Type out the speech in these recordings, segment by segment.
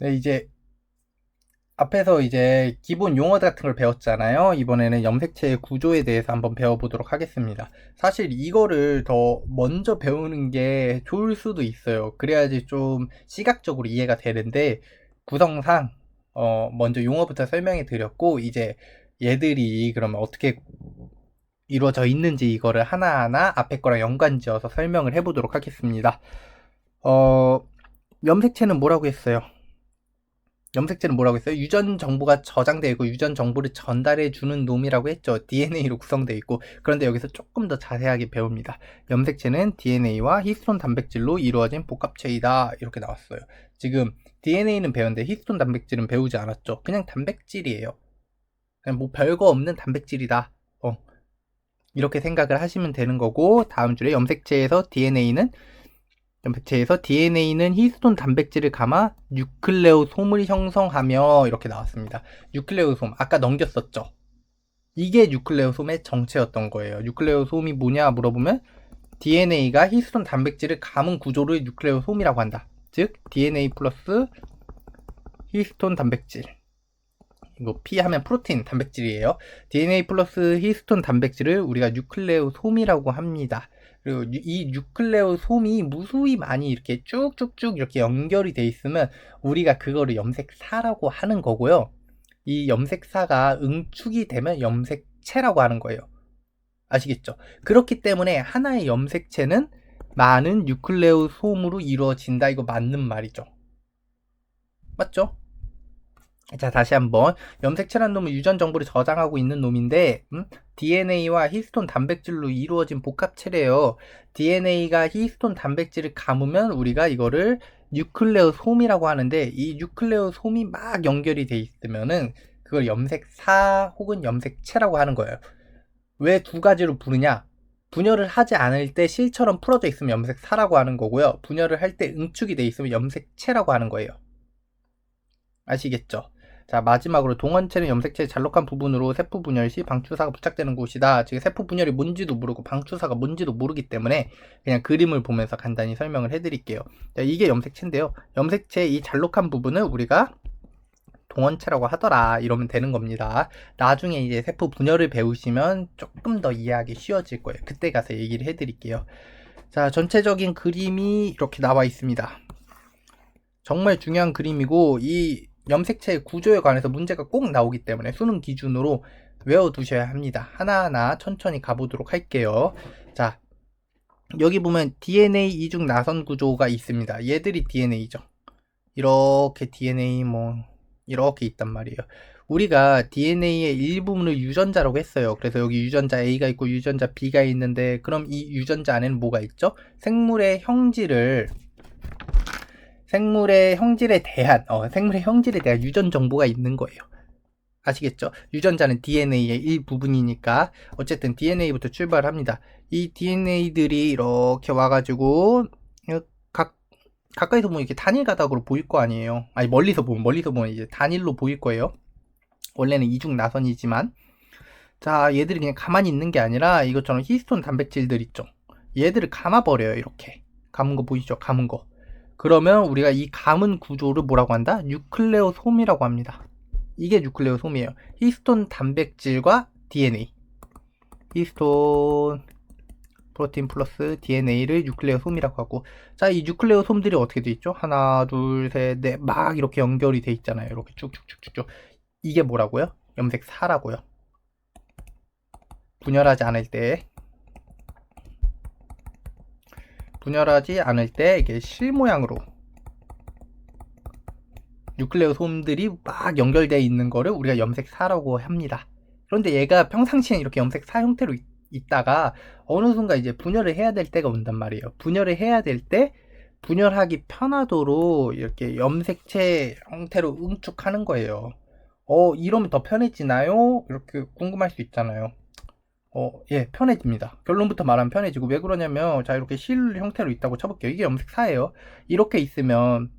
네, 이제 앞에서 이제 기본 용어 같은 걸 배웠잖아요. 이번에는 염색체의 구조에 대해서 한번 배워보도록 하겠습니다. 사실 이거를 더 먼저 배우는 게 좋을 수도 있어요. 그래야지 좀 시각적으로 이해가 되는데 구성상 먼저 용어부터 설명해 드렸고 이제 얘들이 그러면 어떻게 이루어져 있는지 이거를 하나하나 앞에 거랑 연관지어서 설명을 해보도록 하겠습니다. 어, 염색체는 뭐라고 했어요? 염색체는 뭐라고 했어요? 유전 정보가 저장되어 있고 유전 정보를 전달해 주는 놈이라고 했죠. DNA로 구성되어 있고. 그런데 여기서 조금 더 자세하게 배웁니다. 염색체는 DNA와 히스톤 단백질로 이루어진 복합체이다. 이렇게 나왔어요. 지금 DNA는 배웠는데 히스톤 단백질은 배우지 않았죠. 그냥 단백질이에요. 그냥 뭐 별거 없는 단백질이다. 이렇게 생각을 하시면 되는 거고, 다음 줄에 염색체에서 DNA는 히스톤 단백질을 감아 뉴클레오솜을 형성하며 이렇게 나왔습니다. 뉴클레오솜 아까 넘겼었죠. 이게 뉴클레오솜의 정체였던 거예요. 뉴클레오솜이 뭐냐 물어보면 DNA가 히스톤 단백질을 감은 구조를 뉴클레오솜이라고 한다. 즉 DNA 플러스 히스톤 단백질, 이거 P 하면 프로틴 단백질이에요. DNA 플러스 히스톤 단백질을 우리가 뉴클레오솜이라고 합니다. 그리고 이 뉴클레오솜이 무수히 많이 이렇게 쭉쭉쭉 이렇게 연결이 돼 있으면 우리가 그거를 염색사라고 하는 거고요. 이 염색사가 응축이 되면 염색체라고 하는 거예요. 아시겠죠? 그렇기 때문에 하나의 염색체는 많은 뉴클레오솜으로 이루어진다. 이거 맞는 말이죠. 맞죠? 자, 다시 한번. 염색체란 놈은 유전 정보를 저장하고 있는 놈인데, DNA와 히스톤 단백질로 이루어진 복합체래요. DNA가 히스톤 단백질을 감으면 우리가 이거를 뉴클레오솜이라고 하는데, 이 뉴클레오솜이 막 연결이 돼 있으면은 그걸 염색사 혹은 염색체라고 하는 거예요. 왜 두 가지로 부르냐? 분열을 하지 않을 때 실처럼 풀어져 있으면 염색사라고 하는 거고요. 분열을 할 때 응축이 돼 있으면 염색체라고 하는 거예요. 아시겠죠? 자, 마지막으로 동원체는 염색체의 잘록한 부분으로 세포 분열 시 방추사가 부착되는 곳이다. 지금 세포 분열이 뭔지도 모르고 방추사가 뭔지도 모르기 때문에 그냥 그림을 보면서 간단히 설명을 해드릴게요. 자, 이게 염색체인데요. 염색체의 이 잘록한 부분을 우리가 동원체라고 하더라. 이러면 되는 겁니다. 나중에 이제 세포 분열을 배우시면 조금 더 이해하기 쉬워질 거예요. 그때 가서 얘기를 해드릴게요. 자, 전체적인 그림이 이렇게 나와 있습니다. 정말 중요한 그림이고 이 염색체의 구조에 관해서 문제가 꼭 나오기 때문에 수능 기준으로 외워두셔야 합니다. 하나하나 천천히 가보도록 할게요. 자, 여기 보면 DNA 이중 나선 구조가 있습니다. 얘들이 DNA죠. 이렇게 DNA 이렇게 있단 말이에요. 우리가 DNA의 일부분을 유전자라고 했어요. 그래서 여기 유전자 A가 있고 유전자 B가 있는데 그럼 이 유전자 안에는 뭐가 있죠? 생물의 형질에 대한 유전 정보가 있는 거예요. 아시겠죠? 유전자는 DNA의 일부분이니까 어쨌든 DNA부터 출발합니다. 이 DNA들이 이렇게 와가지고 가까이서 보면 이렇게 단일 가닥으로 보일 거 아니에요. 아니 멀리서 보면 이제 단일로 보일 거예요. 원래는 이중 나선이지만 자, 얘들이 그냥 가만히 있는 게 아니라 이것처럼 히스톤 단백질들 있죠. 얘들을 감아버려요. 이렇게 감은 거 보이죠? 감은 거. 그러면 우리가 이 감은 구조를 뭐라고 한다? 뉴클레오솜이라고 합니다. 이게 뉴클레오솜이에요. 히스톤 단백질과 DNA. 히스톤 프로틴 플러스 DNA를 뉴클레오솜이라고 하고, 자, 이 뉴클레오솜들이 어떻게 돼 있죠? 하나, 둘, 셋, 넷, 막 이렇게 연결이 돼 있잖아요. 이렇게 쭉쭉쭉쭉쭉. 이게 뭐라고요? 염색사라고요. 분열하지 않을 때 이게 실 모양으로 뉴클레오솜들이 막 연결되어 있는 거를 우리가 염색사라고 합니다. 그런데 얘가 평상시엔 이렇게 염색사 형태로 있다가 어느 순간 이제 분열을 해야 될 때가 온단 말이에요. 분열을 해야 될 때 분열하기 편하도록 이렇게 염색체 형태로 응축하는 거예요. 이러면 더 편해지나요? 이렇게 궁금할 수 있잖아요. 예, 편해집니다. 결론부터 말하면 편해지고, 왜 그러냐면, 자, 이렇게 실 형태로 있다고 쳐볼게요. 이게 염색사예요. 이렇게 있으면,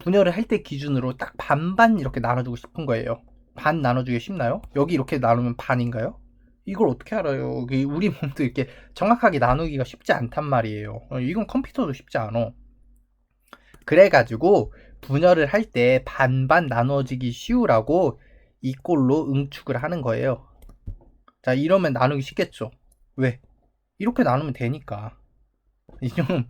분열을 할 때 기준으로 딱 반반 이렇게 나눠주고 싶은 거예요. 반 나눠주기 쉽나요? 여기 이렇게 나누면 반인가요? 이걸 어떻게 알아요? 우리 몸도 이렇게 정확하게 나누기가 쉽지 않단 말이에요. 이건 컴퓨터도 쉽지 않아. 그래가지고 분열을 할 때 반반 나눠지기 쉬우라고 이 꼴로 응축을 하는 거예요. 자, 이러면 나누기 쉽겠죠. 왜? 이렇게 나누면 되니까. 좀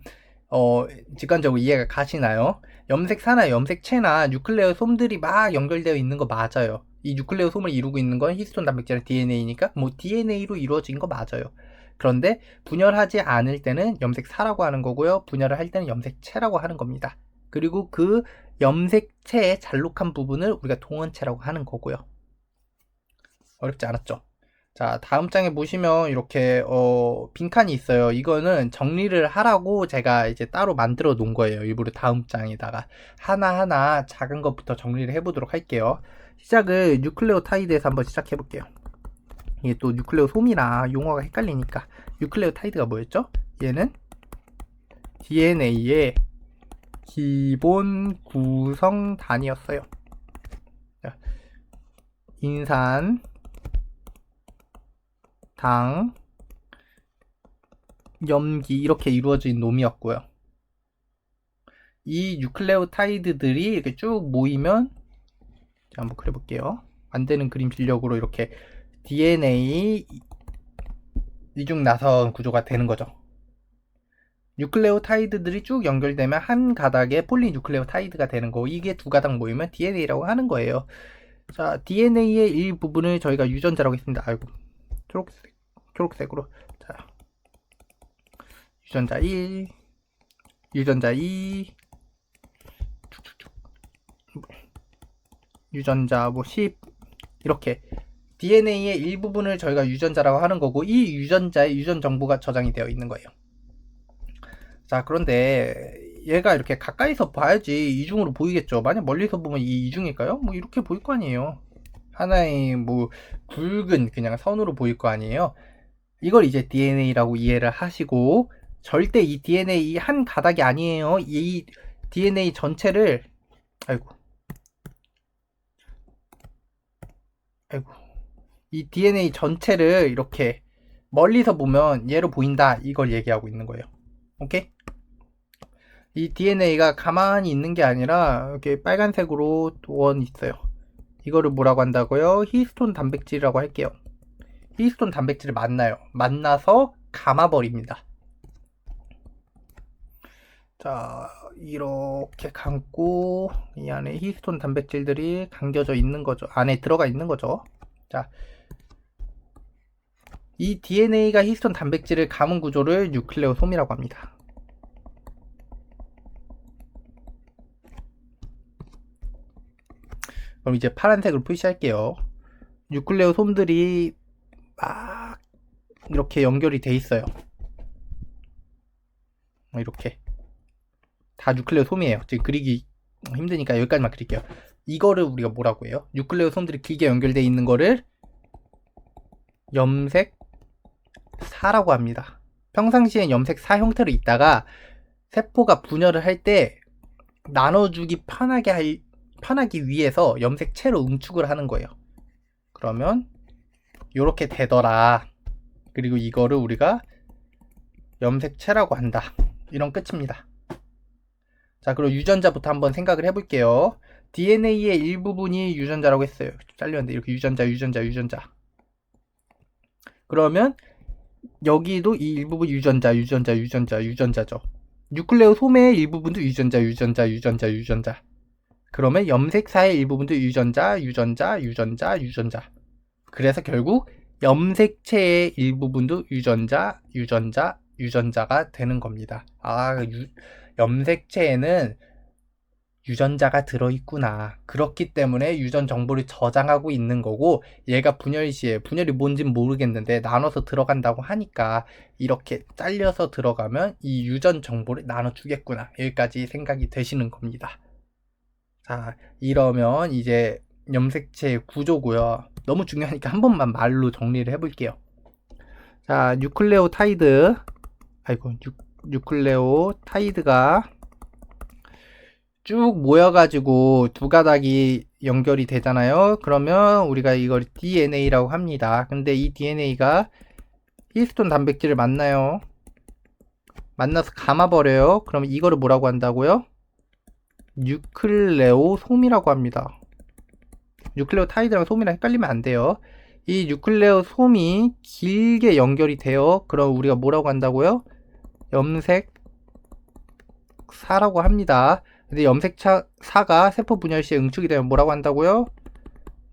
직관적으로 이해가 가시나요? 염색사나 염색체나 뉴클레오 솜들이 막 연결되어 있는 거 맞아요. 이 뉴클레오 솜을 이루고 있는 건 히스톤 단백질의 DNA니까 뭐 DNA로 이루어진 거 맞아요. 그런데 분열하지 않을 때는 염색사라고 하는 거고요. 분열을 할 때는 염색체라고 하는 겁니다. 그리고 그 염색체의 잘록한 부분을 우리가 동원체라고 하는 거고요. 어렵지 않았죠? 자, 다음 장에 보시면 이렇게 빈칸이 있어요. 이거는 정리를 하라고 제가 이제 따로 만들어 놓은 거예요. 일부러 다음 장에다가 하나하나 작은 것부터 정리를 해보도록 할게요. 시작을 뉴클레오타이드에서 한번 시작해 볼게요. 이게 또 뉴클레오솜이랑 용어가 헷갈리니까. 뉴클레오타이드가 뭐였죠? 얘는 DNA의 기본 구성단이었어요. 자, 인산 당, 염기 이렇게 이루어진 놈이었고요. 이 뉴클레오타이드들이 이렇게 쭉 모이면 한번 그려볼게요. 만드는 그림 실력으로 이렇게 DNA 이중나선 구조가 되는 거죠. 뉴클레오타이드들이 쭉 연결되면 한 가닥에 폴리뉴클레오타이드가 되는 거. 이게 두 가닥 모이면 DNA라고 하는 거예요. 자, DNA의 일부분을 저희가 유전자라고 했습니다. 아이고, 초록색으로. 자, 유전자 1, 유전자 2, 유전자 뭐 10, 이렇게 DNA의 일부분을 저희가 유전자라고 하는 거고, 이 유전자에 유전 정보가 저장이 되어 있는 거예요. 자, 그런데 얘가 이렇게 가까이서 봐야지 이중으로 보이겠죠. 만약 멀리서 보면 이 이중일까요? 뭐 이렇게 보일 거 아니에요. 하나의 뭐 굵은 그냥 선으로 보일 거 아니에요. 이걸 이제 DNA라고 이해를 하시고, 절대 이 DNA 한 가닥이 아니에요. 이 DNA 전체를 아이고 이 DNA 전체를 이렇게 멀리서 보면 얘로 보인다, 이걸 얘기하고 있는 거예요. 오케이? 이 DNA가 가만히 있는 게 아니라 이렇게 빨간색으로 원 있어요. 이거를 뭐라고 한다고요? 히스톤 단백질이라고 할게요. 히스톤 단백질을 만나서 감아버립니다. 자, 이렇게 감고 이 안에 히스톤 단백질들이 감겨져 있는 거죠. 안에 들어가 있는 거죠. 자, 이 DNA가 히스톤 단백질을 감은 구조를 뉴클레오솜이라고 합니다. 그럼 이제 파란색으로 표시할게요. 뉴클레오솜들이 막 이렇게 연결이 돼 있어요. 이렇게 다 뉴클레오솜이에요. 지금 그리기 힘드니까 여기까지만 그릴게요. 이거를 우리가 뭐라고 해요? 뉴클레오솜들이 길게 연결되어 있는 거를 염색사라고 합니다. 평상시엔 염색사 형태로 있다가 세포가 분열을 할 때 나눠주기 편하기 위해서 염색체로 응축을 하는 거예요. 그러면 이렇게 되더라. 그리고 이거를 우리가 염색체라고 한다. 이런 끝입니다. 자, 그럼 유전자부터 한번 생각을 해볼게요. DNA의 일부분이 유전자라고 했어요. 잘렸는데 이렇게 유전자. 그러면 여기도 이 일부분 유전자죠. 뉴클레오솜의 일부분도 유전자. 그러면 염색사의 일부분도 유전자. 그래서 결국 염색체의 일부분도 유전자가 되는 겁니다. 염색체에는 유전자가 들어있구나. 그렇기 때문에 유전 정보를 저장하고 있는 거고, 얘가 분열이 뭔진 모르겠는데 나눠서 들어간다고 하니까 이렇게 잘려서 들어가면 이 유전 정보를 나눠주겠구나. 여기까지 생각이 되시는 겁니다. 자, 이러면 이제 염색체 구조고요. 너무 중요하니까 한 번만 말로 정리를 해볼게요. 자, 뉴클레오타이드가 쭉 모여가지고 두 가닥이 연결이 되잖아요. 그러면 우리가 이걸 DNA라고 합니다. 근데 이 DNA가 히스톤 단백질을 만나서 감아버려요. 그럼 이거를 뭐라고 한다고요? 뉴클레오솜이라고 합니다. 뉴클레오타이드랑 솜이랑 헷갈리면 안 돼요. 이 뉴클레오솜이 길게 연결이 돼요. 그럼 우리가 뭐라고 한다고요? 염색사라고 합니다. 근데 염색사가 세포 분열 시에 응축이 되면 뭐라고 한다고요?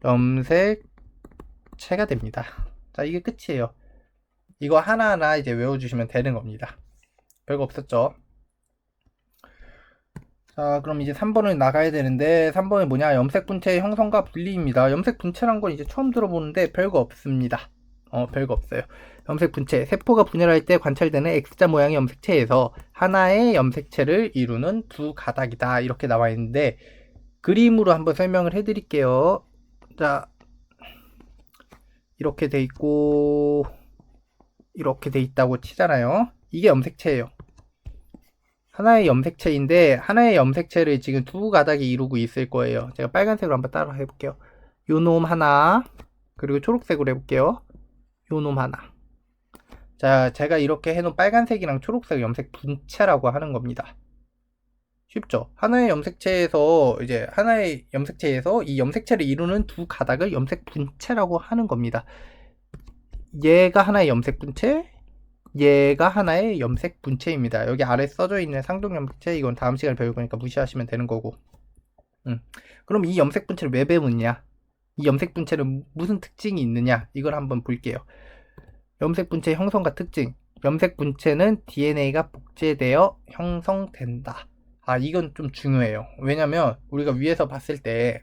염색체가 됩니다. 자, 이게 끝이에요. 이거 하나하나 이제 외워주시면 되는 겁니다. 별거 없었죠? 자, 그럼 이제 3번을 나가야 되는데 3번이 뭐냐? 염색 분체의 형성과 분리입니다. 염색 분체란 건 이제 처음 들어보는데 별거 없습니다. 별거 없어요. 염색 분체, 세포가 분열할 때 관찰되는 X자 모양의 염색체에서 하나의 염색체를 이루는 두 가닥이다. 이렇게 나와 있는데 그림으로 한번 설명을 해드릴게요. 자, 이렇게 돼 있고 이렇게 돼 있다고 치잖아요. 이게 염색체예요. 하나의 염색체인데 하나의 염색체를 지금 두 가닥이 이루고 있을 거예요. 제가 빨간색으로 한번 따라 해볼게요. 요 놈 하나, 그리고 초록색으로 해볼게요. 요 놈 하나. 자, 제가 이렇게 해놓은 빨간색이랑 초록색 염색 분체라고 하는 겁니다. 쉽죠? 하나의 염색체에서 이 염색체를 이루는 두 가닥을 염색 분체라고 하는 겁니다. 얘가 하나의 염색 분체, 얘가 하나의 염색 분체입니다. 여기 아래 써져 있는 상동 염색체, 이건 다음 시간에 배울 거니까 무시하시면 되는 거고. 그럼 이 염색 분체를 왜 배우느냐? 이 염색 분체는 무슨 특징이 있느냐? 이걸 한번 볼게요. 염색 분체의 형성과 특징. 염색 분체는 DNA가 복제되어 형성된다. 아, 이건 좀 중요해요. 왜냐면 우리가 위에서 봤을 때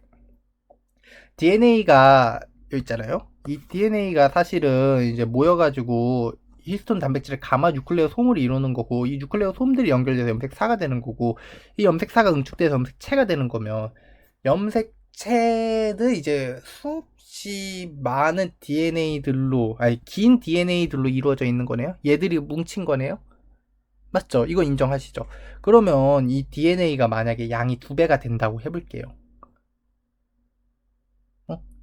DNA가 여기 있잖아요. 이 DNA가 사실은 이제 모여가지고 히스톤 단백질을 감아 뉴클레오 솜을 이루는 거고, 이 뉴클레오 솜들이 연결돼서 염색사가 되는 거고, 이 염색사가 응축돼서 염색체가 되는 거면 염색체는 이제 수없이 많은 DNA들로, 긴 DNA들로 이루어져 있는 거네요. 얘들이 뭉친 거네요. 맞죠? 이거 인정하시죠? 그러면 이 DNA가 만약에 양이 2배가 된다고 해볼게요.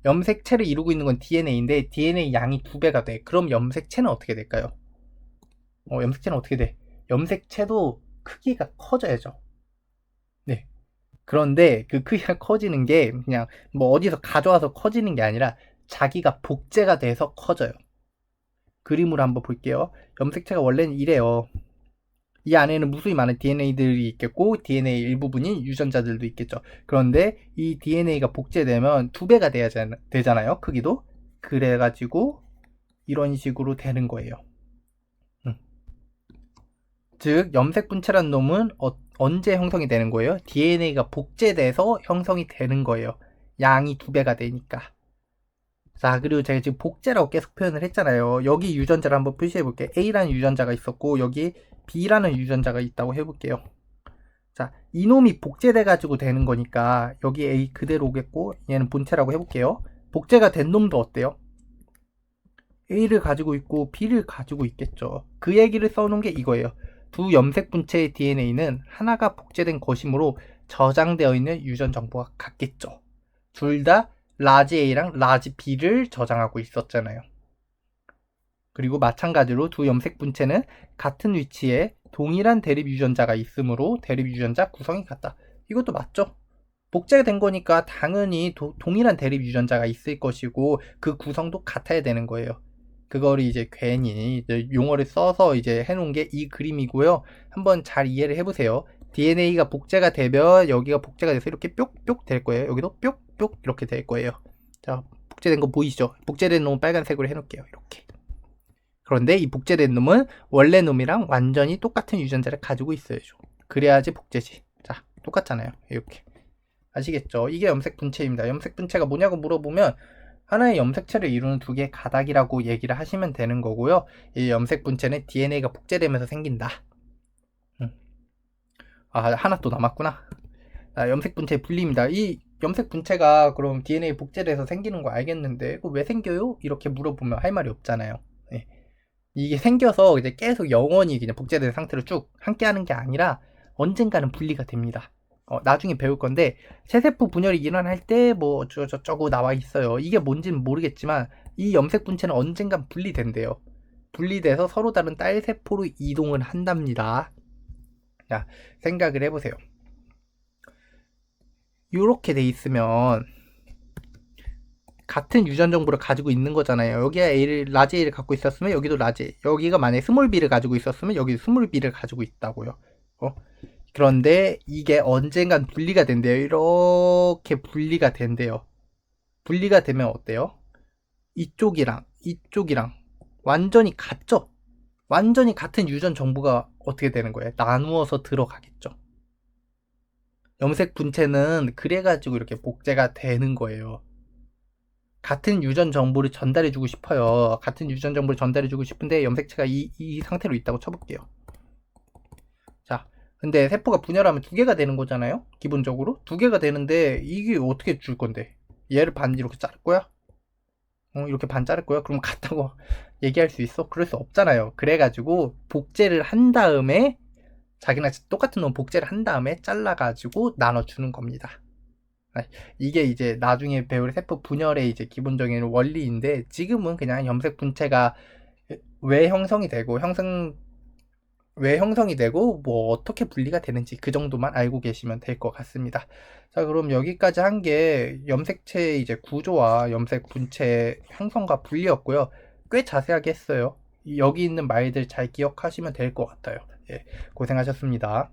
염색체를 이루고 있는 건 DNA인데 DNA 양이 2배가 돼. 그럼 염색체는 어떻게 될까요? 염색체는 어떻게 돼? 염색체도 크기가 커져야죠. 네. 그런데 그 크기가 커지는 게 그냥 뭐 어디서 가져와서 커지는 게 아니라 자기가 복제가 돼서 커져요. 그림으로 한번 볼게요. 염색체가 원래는 이래요. 이 안에는 무수히 많은 DNA들이 있겠고 DNA 일부분인 유전자들도 있겠죠. 그런데 이 DNA가 복제되면 2배가 되잖아요. 크기도. 그래가지고 이런 식으로 되는 거예요. 즉 염색 분체란 놈은 언제 형성이 되는 거예요? DNA가 복제돼서 형성이 되는 거예요. 양이 2배가 되니까. 자, 그리고 제가 지금 복제라고 계속 표현을 했잖아요. 여기 유전자를 한번 표시해 볼게요. A라는 유전자가 있었고 여기 B라는 유전자가 있다고 해볼게요. 자, 이놈이 복제돼 가지고 되는 거니까 여기 A 그대로 오겠고 얘는 본체라고 해볼게요. 복제가 된 놈도 어때요? A를 가지고 있고 B를 가지고 있겠죠. 그 얘기를 써놓은 게 이거예요. 두 염색 분체의 DNA는 하나가 복제된 것이므로 저장되어 있는 유전 정보가 같겠죠. 둘 다 라지 A랑 라지 B를 저장하고 있었잖아요. 그리고 마찬가지로 두 염색 분체는 같은 위치에 동일한 대립 유전자가 있으므로 대립 유전자 구성이 같다. 이것도 맞죠? 복제된 거니까 당연히 동일한 대립 유전자가 있을 것이고 그 구성도 같아야 되는 거예요. 그거를 이제 괜히 이제 용어를 써서 이제 해놓은 게 이 그림이고요. 한번 잘 이해를 해보세요. DNA가 복제가 되면 여기가 복제가 돼서 이렇게 뾱뾱 될 거예요. 여기도 뾱뾱 이렇게 될 거예요. 자, 복제된 거 보이시죠? 복제된 놈은 빨간색으로 해놓을게요. 이렇게. 그런데 이 복제된 놈은 원래 놈이랑 완전히 똑같은 유전자를 가지고 있어야죠. 그래야지 복제지. 자, 똑같잖아요. 이렇게. 아시겠죠? 이게 염색 분체입니다. 염색 분체가 뭐냐고 물어보면 하나의 염색체를 이루는 두 개의 가닥이라고 얘기를 하시면 되는 거고요. 이 염색 분체는 DNA가 복제되면서 생긴다. 하나 또 남았구나. 염색 분체의 분리입니다. 이 염색 분체가 그럼 DNA 복제돼서 생기는 거 알겠는데 왜 생겨요? 이렇게 물어보면 할 말이 없잖아요. 네. 이게 생겨서 이제 계속 영원히 그냥 복제된 상태로 쭉 함께 하는 게 아니라 언젠가는 분리가 됩니다. 나중에 배울 건데 세세포 분열이 일어날 때 뭐 저쩌고 나와 있어요. 이게 뭔지는 모르겠지만 이 염색 분체는 언젠간 분리된대요. 분리돼서 서로 다른 딸 세포로 이동을 한답니다. 자, 생각을 해보세요. 이렇게 돼 있으면 같은 유전 정보를 가지고 있는 거잖아요. 여기가 라지 A를 갖고 있었으면 여기도 라지 A, 여기가 만약에 스몰 b를 가지고 있었으면 여기도 스몰 b를 가지고 있다고요. 그런데 이게 언젠간 분리가 된대요. 이렇게 분리가 된대요. 분리가 되면 어때요? 이쪽이랑 이쪽이랑 완전히 같죠? 완전히 같은 유전 정보가 어떻게 되는 거예요? 나누어서 들어가겠죠. 염색 분체는 그래가지고 이렇게 복제가 되는 거예요. 같은 유전 정보를 전달해주고 싶어요. 같은 유전 정보를 전달해주고 싶은데 염색체가 이 상태로 있다고 쳐볼게요. 자, 근데 세포가 분열하면 두 개가 되는 거잖아요. 기본적으로 두 개가 되는데 이게 어떻게 줄 건데? 얘를 반 이렇게 자를 거야? 이렇게 반 자를 거야? 그럼 같다고 얘기할 수 있어? 그럴 수 없잖아요. 그래가지고 복제를 한 다음에 자기랑 똑같은 놈 복제를 한 다음에 잘라가지고 나눠주는 겁니다. 이게 이제 나중에 배울 세포 분열의 이제 기본적인 원리인데 지금은 그냥 염색 분체가 왜 형성이 되고 왜 형성이 되고 뭐 어떻게 분리가 되는지 그 정도만 알고 계시면 될 것 같습니다. 자, 그럼 여기까지 한 게 염색체 이제 구조와 염색 분체 형성과 분리였고요. 꽤 자세하게 했어요. 여기 있는 말들 잘 기억하시면 될 것 같아요. 예, 고생하셨습니다.